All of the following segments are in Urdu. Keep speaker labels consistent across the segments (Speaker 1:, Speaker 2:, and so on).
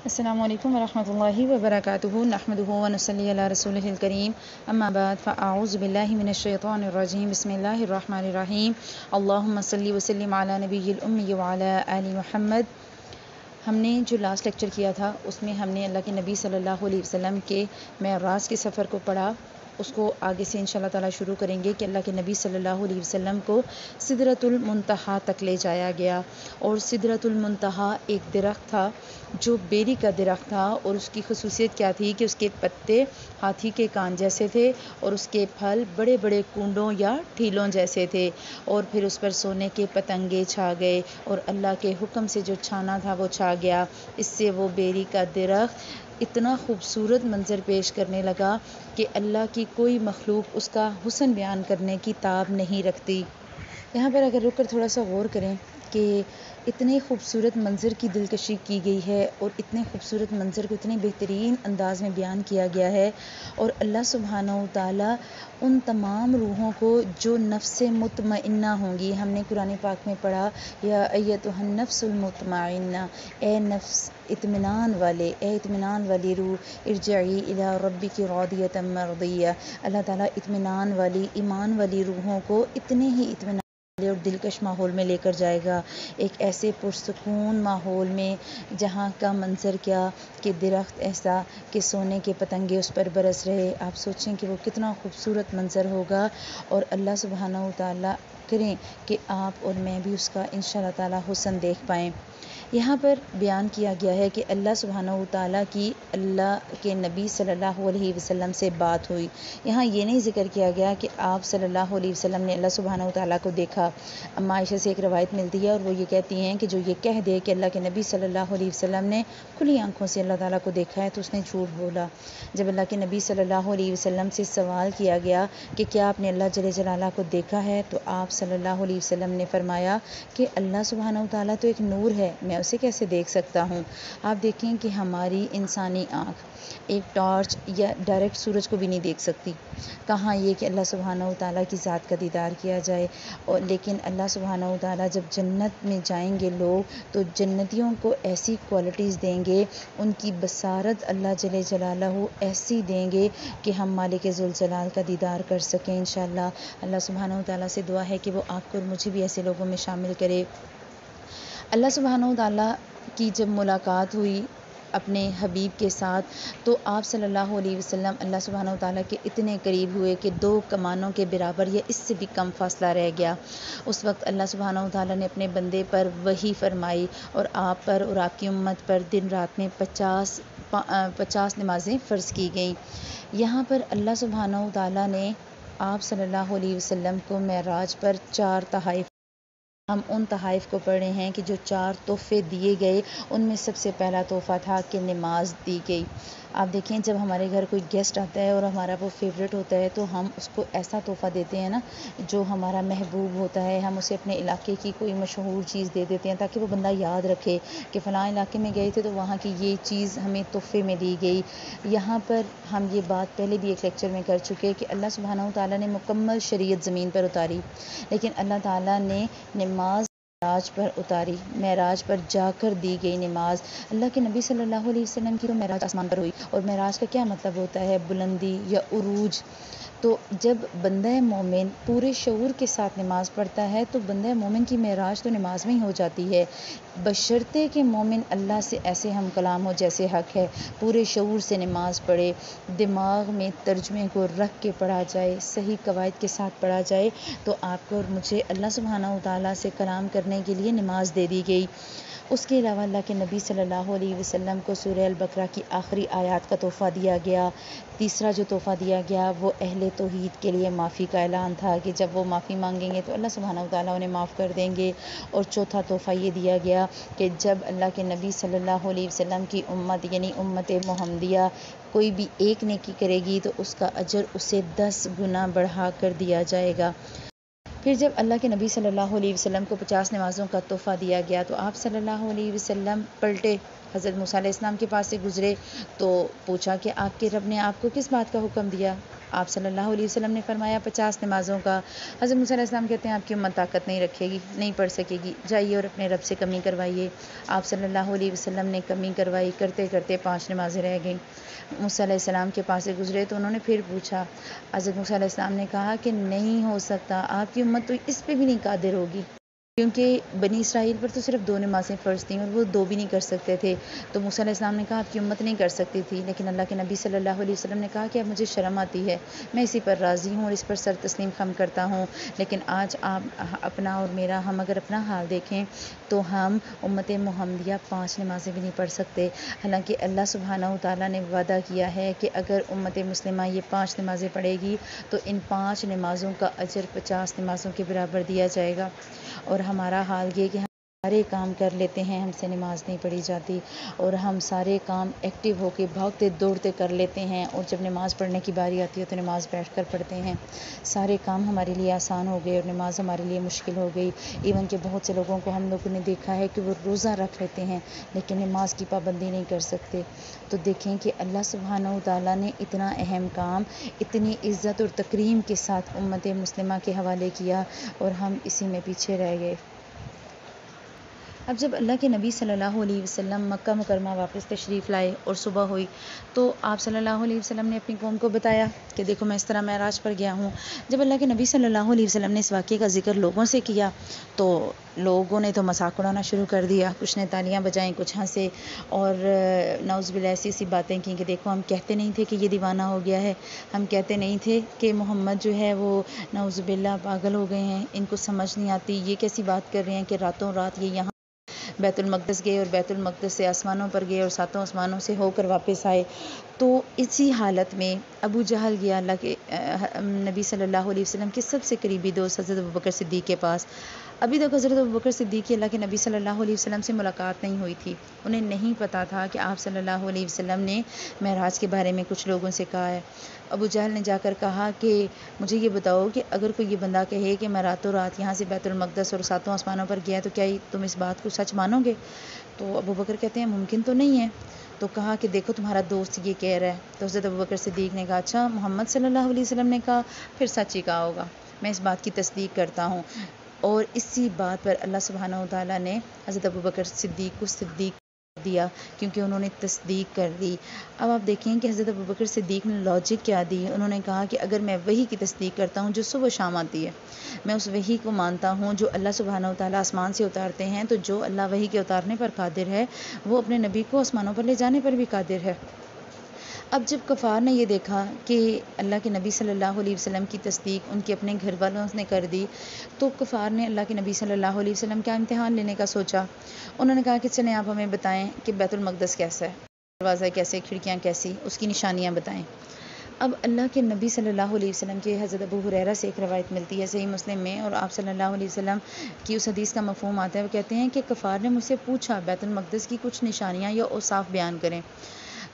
Speaker 1: السلام علیکم ورحمۃ اللہ وبرکاتہ نحمدہ ونصلی علی رسولہ الکریم اما بعد فاعوذ باللہ من الشیطان الرجیم بسم اللہ الرحمن الرحیم اللہم صلی وسلم علی نبی الامی وعلی آل محمد۔ ہم نے جو لاسٹ لیکچر کیا تھا اس میں ہم نے اللہ کے نبی صلی اللہ علیہ وسلم کے معراج کے سفر کو پڑھا، اس کو آگے سے انشاءاللہ تعالیٰ شروع کریں گے کہ اللہ کے نبی صلی اللہ علیہ وسلم کو سدرۃ المنتہا تک لے جایا گیا، اور سدرۃ المنتہا ایک درخت تھا جو بیری کا درخت تھا، اور اس کی خصوصیت کیا تھی کہ اس کے پتے ہاتھی کے کان جیسے تھے اور اس کے پھل بڑے بڑے کنڈوں یا ٹھیلوں جیسے تھے، اور پھر اس پر سونے کے پتنگے چھا گئے اور اللہ کے حکم سے جو چھانا تھا وہ چھا گیا۔ اس سے وہ بیری کا درخت اتنا خوبصورت منظر پیش کرنے لگا کہ اللہ کی کوئی مخلوق اس کا حسن بیان کرنے کی تاب نہیں رکھتی۔ یہاں پر اگر رک کر تھوڑا سا غور کریں کہ اتنے خوبصورت منظر کی دلکشی کی گئی ہے، اور اتنے خوبصورت منظر کو اتنے بہترین انداز میں بیان کیا گیا ہے، اور اللہ سبحانہ و تعالیٰ ان تمام روحوں کو جو نفس مطمئنہ ہوں گی، ہم نے قرآن پاک میں پڑھا یا ایتھا النفس المطمئنہ، اے نفس اطمینان والے، اے اطمینان والی روح، ارجعی الی ربک راضیۃ مرضیہ، اللہ تعالیٰ اطمینان والی ایمان والی روحوں کو اتنے ہی اطمینان اور دلکش ماحول میں لے کر جائے گا، ایک ایسے پرسکون ماحول میں جہاں کا منظر کیا کہ درخت ایسا کہ سونے کے پتنگے اس پر برس رہے۔ آپ سوچیں کہ وہ کتنا خوبصورت منظر ہوگا، اور اللہ سبحانہ و تعالیٰ کریں کہ آپ اور میں بھی اس کا انشاءاللہ تعالیٰ حسن دیکھ پائیں۔ یہاں پر بیان کیا گیا ہے کہ اللہ سبحانہ و تعالیٰ کی اللہ کے نبی صلی اللہ علیہ وسلم سے بات ہوئی۔ یہاں یہ نہیں ذکر کیا گیا کہ آپ صلی اللہ علیہ وسلم نے اللہ سبحانہ و تعالیٰ کو دیکھا۔ اما عائشہ سے ایک روایت ملتی ہے، اور وہ یہ کہتی ہیں کہ جو یہ کہہ دے کہ اللہ کے نبی صلی اللہ علیہ وسلم نے کھلی آنکھوں سے اللہ تعالیٰ کو دیکھا ہے تو اس نے جھوٹ بولا۔ جب اللہ کے نبی صلی اللہ علیہ وسلم سے سوال کیا گیا کہ کیا آپ نے اللہ جل جلالہ کو دیکھا ہے، تو آپ صلی اللہ علیہ وسلم نے فرمایا کہ اللہ سبحانہ و تعالیٰ تو ایک نور ہے، میں اسے کیسے دیکھ سکتا ہوں۔ آپ دیکھیں کہ ہماری انسانی آنکھ ایک ٹارچ یا ڈائریکٹ سورج کو بھی نہیں دیکھ سکتی، کہاں یہ کہ اللہ سبحانہ و تعالیٰ کی ذات کا دیدار کیا جائے۔ اور لیکن اللہ سبحانہ و تعالیٰ جب جنت میں جائیں گے لوگ تو جنتیوں کو ایسی کوالٹیز دیں گے، ان کی بصارت اللہ جل جلالہ ایسی دیں گے کہ ہم مالک ذوالجلال کا دیدار کر سکیں انشاءاللہ۔ اللہ سبحانہ و تعالیٰ سے دعا ہے کہ وہ آپ کو اور مجھے بھی ایسے لوگوں میں شامل کرے۔ اللہ سبحانہ و تعالیٰ کی جب ملاقات ہوئی اپنے حبیب کے ساتھ تو آپ صلی اللہ علیہ وسلم اللہ سبحانہ و تعالیٰ کے اتنے قریب ہوئے کہ 2 کمانوں کے برابر یا اس سے بھی کم فاصلہ رہ گیا۔ اس وقت اللہ سبحانہ و تعالیٰ نے اپنے بندے پر وحی فرمائی، اور آپ پر اور آپ کی امت پر دن رات میں 50 نمازیں فرض کی گئیں۔ یہاں پر اللہ سبحانہ و تعالیٰ نے آپ صلی اللہ علیہ وسلم کو معراج پر 4 تحائف، ہم ان تحائف کو پڑھ رہے ہیں کہ جو 4 تحفے دیے گئے، ان میں سب سے پہلا تحفہ تھا کہ نماز دی گئی۔ آپ دیکھیں جب ہمارے گھر کوئی گیسٹ آتا ہے اور ہمارا وہ فیوریٹ ہوتا ہے تو ہم اس کو ایسا تحفہ دیتے ہیں نا جو ہمارا محبوب ہوتا ہے، ہم اسے اپنے علاقے کی کوئی مشہور چیز دے دیتے ہیں تاکہ وہ بندہ یاد رکھے کہ فلاں علاقے میں گئے تھے تو وہاں کی یہ چیز ہمیں تحفے میں دی گئی۔ یہاں پر ہم یہ بات پہلے بھی ایک لیکچر میں کر چکے کہ اللہ سبحانہ و تعالیٰ نے مکمل شریعت زمین پر اتاری، لیکن اللہ تعالیٰ نے نماز معراج پر اتاری، معراج پر جا کر دی گئی نماز۔ اللہ کے نبی صلی اللہ علیہ وسلم کی تو معراج آسمان پر ہوئی، اور معراج کا کیا مطلب ہوتا ہے؟ بلندی یا عروج۔ تو جب بندہ مومن پورے شعور کے ساتھ نماز پڑھتا ہے تو بندہ مومن کی معراج تو نماز میں ہی ہو جاتی ہے، بشرطے کہ مومن اللہ سے ایسے ہم کلام ہو جیسے حق ہے، پورے شعور سے نماز پڑھے، دماغ میں ترجمے کو رکھ کے پڑھا جائے، صحیح قواعد کے ساتھ پڑھا جائے، تو آپ کو اور مجھے اللہ سبحانہ و تعالیٰ سے کلام کرنے کے لیے نماز دے دی گئی۔ اس کے علاوہ اللہ کے نبی صلی اللہ علیہ وسلم کو سورہ البقرہ کی آخری آیات کا تحفہ دیا گیا۔ تیسرا جو تحفہ دیا گیا وہ اہل توحید کے لیے معافی کا اعلان تھا کہ جب وہ معافی مانگیں گے تو اللہ سبحانہ و تعالیٰ انہیں معاف کر دیں گے۔ اور چوتھا تحفہ یہ دیا گیا کہ جب اللہ کے نبی صلی اللہ علیہ وسلم کی امت یعنی امت محمدیہ کوئی بھی ایک نیکی کرے گی تو اس کا اجر اسے 10 گنا بڑھا کر دیا جائے گا۔ پھر جب اللہ کے نبی صلی اللہ علیہ وسلم کو 50 نمازوں کا تحفہ دیا گیا تو آپ صلی اللہ علیہ وسلم پلٹے، حضرت موسیٰ علیہ السلام کے پاس سے گزرے تو پوچھا کہ آپ کے رب نے آپ کو کس بات کا حکم دیا؟ آپ صلی اللہ علیہ وسلم نے فرمایا 50 نمازوں کا۔ حضرت موسیٰ علیہ السلام کہتے ہیں آپ کی امت طاقت نہیں رکھے گی، نہیں پڑھ سکے گی، جائیے اور اپنے رب سے کمی کروائیے۔ آپ صلی اللہ علیہ وسلم نے کمی کروائی، کرتے کرتے 5 نمازیں رہ گئیں۔ موسیٰ علیہ السلام کے پاس سے گزرے تو انہوں نے پھر پوچھا، حضرت موسیٰ علیہ السلام نے کہا کہ نہیں ہو سکتا، آپ کی امت تو اس پہ بھی نہیں قادر ہوگی، کیونکہ بنی اسرائیل پر تو صرف 2 نمازیں فرض تھیں اور وہ 2 بھی نہیں کر سکتے تھے۔ تو موسیٰ علیہ السلام نے کہا آپ کی امت نہیں کر سکتی تھی، لیکن اللہ کے نبی صلی اللہ علیہ وسلم نے کہا کہ اب مجھے شرم آتی ہے، میں اسی پر راضی ہوں اور اس پر سر تسلیم خم کرتا ہوں۔ لیکن آج آپ اپنا اور میرا، ہم اگر اپنا حال دیکھیں تو ہم امت محمدیہ 5 نمازیں بھی نہیں پڑھ سکتے، حالانکہ اللہ سبحانہ و تعالیٰ نے وعدہ کیا ہے کہ اگر امت مسلمہ یہ 5 نمازیں پڑھے گی تو ان 5 نمازوں کا اجر 50 نمازوں کے برابر دیا جائے گا۔ اور ہمارا حال یہ کہ ہم سارے کام کر لیتے ہیں، ہم سے نماز نہیں پڑھی جاتی، اور ہم سارے کام ایکٹیو ہو کے بھاگتے دوڑتے کر لیتے ہیں، اور جب نماز پڑھنے کی باری آتی ہے تو نماز بیٹھ کر پڑھتے ہیں۔ سارے کام ہمارے لیے آسان ہو گئے اور نماز ہمارے لیے مشکل ہو گئی۔ ایون کہ بہت سے لوگوں کو ہم لوگوں نے دیکھا ہے کہ وہ روزہ رکھ لیتے ہیں لیکن نماز کی پابندی نہیں کر سکتے۔ تو دیکھیں کہ اللہ سبحانہ و تعالیٰ نے اتنا اہم کام اتنی عزت اور تکریم کے ساتھ امت مسلمہ کے حوالے کیا اور ہم اسی میں پیچھے رہ گئے۔ اب جب اللہ کے نبی صلی اللہ علیہ وسلم مکہ مکرمہ واپس تشریف لائے اور صبح ہوئی تو آپ صلی اللہ علیہ وسلم نے اپنی قوم کو بتایا کہ دیکھو میں اس طرح معراج پر گیا ہوں۔ جب اللہ کے نبی صلی اللہ علیہ وسلم نے اس واقعے کا ذکر لوگوں سے کیا تو لوگوں نے تو مذاق اڑانا شروع کر دیا، کچھ نے تالیاں بجائیں، کچھ ہنسے اور نعوذ باللہ ایسی باتیں کی کہ دیکھو ہم کہتے نہیں تھے کہ یہ دیوانہ ہو گیا ہے، ہم کہتے نہیں تھے کہ محمد جو ہے وہ نعوذ باللہ پاگل ہو گئے ہیں، ان کو سمجھ نہیں آتی، یہ کیسی بات کر رہے ہیں کہ راتوں رات یہ یہاں بیت المقدس گئے اور بیت المقدس سے آسمانوں پر گئے اور 7 آسمانوں سے ہو کر واپس آئے۔ تو اسی حالت میں ابو جہل گیا اللہ کے نبی صلی اللہ علیہ وسلم کے سب سے قریبی دوست حضرت ابوبکر صدیق کے پاس۔ ابھی تک حضرت ابوبکر صدیق کی اللہ کے نبی صلی اللہ علیہ وسلم سے ملاقات نہیں ہوئی تھی، انہیں نہیں پتا تھا کہ آپ صلی اللہ علیہ وسلم نے معراج کے بارے میں کچھ لوگوں سے کہا ہے۔ ابو جہل نے جا کر کہا کہ مجھے یہ بتاؤ کہ اگر کوئی یہ بندہ کہے کہ میں راتوں رات یہاں سے بیت المقدس اور 7 آسمانوں پر گیا تو کیا تم اس بات کو سچ مانو گے؟ تو ابو بکر کہتے ہیں ممکن تو نہیں ہے۔ تو کہا کہ دیکھو تمہارا دوست یہ کہہ رہا ہے۔ تو حضرت ابوبکر صدیق نے کہا اچھا محمد صلی اللہ علیہ وسلم نے کہا پھر سچ ہی کہا ہوگا، میں اس بات کی تصدیق کرتا ہوں۔ اور اسی بات پر اللہ سبحانہ و تعالیٰ نے حضرت ابوبکر صدیق کو صدیق دیا کیونکہ انہوں نے تصدیق کر دی۔ اب آپ دیکھیں کہ حضرت ابوبکر صدیق نے لاجک کیا دی، انہوں نے کہا کہ اگر میں وحی کی تصدیق کرتا ہوں جو صبح شام آتی ہے، میں اس وحی کو مانتا ہوں جو اللہ سبحانہ و تعالیٰ آسمان سے اتارتے ہیں، تو جو اللہ وحی کے اتارنے پر قادر ہے وہ اپنے نبی کو آسمانوں پر لے جانے پر بھی قادر ہے۔ اب جب کفار نے یہ دیکھا کہ اللہ کے نبی صلی اللہ علیہ وسلم کی تصدیق ان کے اپنے گھر والوں نے کر دی تو کفار نے اللہ کے نبی صلی اللہ علیہ وسلم کا امتحان لینے کا سوچا۔ انہوں نے کہا کہ چلیں آپ ہمیں بتائیں کہ بیت المقدس کیسا ہے، دروازہ کیسے، کھڑکیاں کیسی، اس کی نشانیاں بتائیں۔ اب اللہ کے نبی صلی اللہ علیہ وسلم کے حضرت ابو ہریرہ سے ایک روایت ملتی ہے صحیح مسلم میں، اور آپ صلی اللہ علیہ وسلم کی اس حدیث کا مفہوم آتا ہے، وہ کہتے ہیں کہ کفار نے مجھ سے پوچھا بیت المقدس کی کچھ نشانیاں یا اوصاف بیان کریں،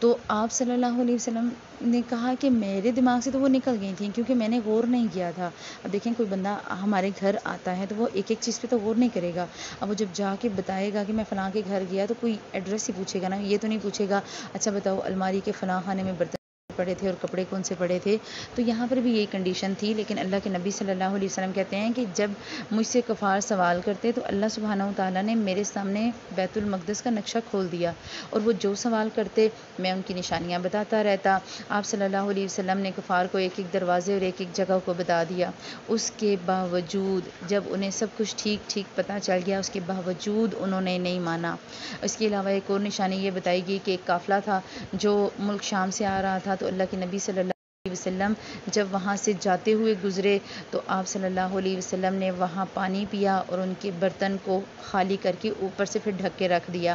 Speaker 1: تو آپ صلی اللہ علیہ وسلم نے کہا کہ میرے دماغ سے تو وہ نکل گئی تھیں کیونکہ میں نے غور نہیں کیا تھا۔ اب دیکھیں کوئی بندہ ہمارے گھر آتا ہے تو وہ ایک ایک چیز پہ تو غور نہیں کرے گا، اب وہ جب جا کے بتائے گا کہ میں فلاں کے گھر گیا تو کوئی ایڈریس ہی پوچھے گا نا، یہ تو نہیں پوچھے گا اچھا بتاؤ الماری کے فلاں خانے میں برتن پڑے تھے اور کپڑے کون سے پڑے تھے۔ تو یہاں پر بھی یہی کنڈیشن تھی، لیکن اللہ کے نبی صلی اللہ علیہ وسلم کہتے ہیں کہ جب مجھ سے کفار سوال کرتے تو اللہ سبحانہ و تعالیٰ نے میرے سامنے بیت المقدس کا نقشہ کھول دیا اور وہ جو سوال کرتے میں ان کی نشانیاں بتاتا رہتا۔ آپ صلی اللہ علیہ وسلم نے کفار کو ایک ایک دروازے اور ایک ایک جگہ کو بتا دیا، اس کے باوجود جب انہیں سب کچھ ٹھیک ٹھیک پتہ چل گیا اس کے باوجود انہوں نے نہیں مانا۔ اس کے علاوہ ایک اور نشانی یہ بتائی گئی کہ ایک قافلہ تھا جو ملک شام سے آ رہا تھا، تو اللہ کے نبی صلی اللہ علیہ وسلم جب وہاں سے جاتے ہوئے گزرے تو آپ صلی اللہ علیہ وسلم نے وہاں پانی پیا اور ان کے برتن کو خالی کر کے اوپر سے پھر ڈھک کے رکھ دیا۔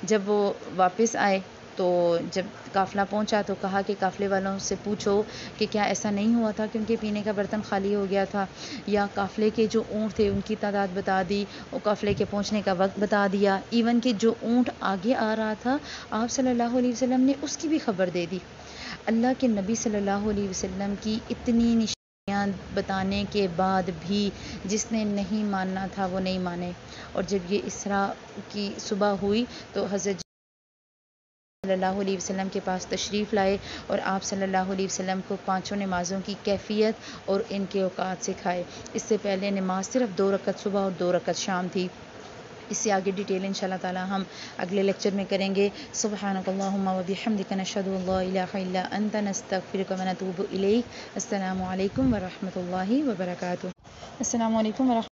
Speaker 1: جب وہ واپس آئے تو جب قافلہ پہنچا تو کہا کہ قافلے والوں سے پوچھو کہ کیا ایسا نہیں ہوا تھا کہ ان کے پینے کا برتن خالی ہو گیا تھا، یا قافلے کے جو اونٹ تھے ان کی تعداد بتا دی اور قافلے کے پہنچنے کا وقت بتا دیا، ایون کہ جو اونٹ آگے آ رہا تھا آپ صلی اللہ علیہ وسلم نے اس کی بھی خبر دے دی۔ اللہ کے نبی صلی اللہ علیہ وسلم کی اتنی نشانیاں بتانے کے بعد بھی جس نے نہیں ماننا تھا وہ نہیں مانے، اور جب یہ اسراء کی صبح ہوئی تو حضرت صلی اللہ علیہ وسلم کے پاس تشریف لائے اور آپ صلی اللہ علیہ وسلم کو پانچوں نمازوں کی کیفیت اور ان کے اوقات سکھائے۔ اس سے پہلے نماز صرف 2 رکعت صبح اور 2 رکعت شام تھی۔ اس سے آگے ڈیٹیل انشاءاللہ تعالی ہم اگلے لیکچر میں کریں گے۔ سبحانک اللہم و بحمدک نشہد ان لا الہ الا انت نستغفرک و نتوب الیک۔ السلام علیکم ورحمۃ اللہ وبرکاتہ۔ السلام علیکم ورحمۃ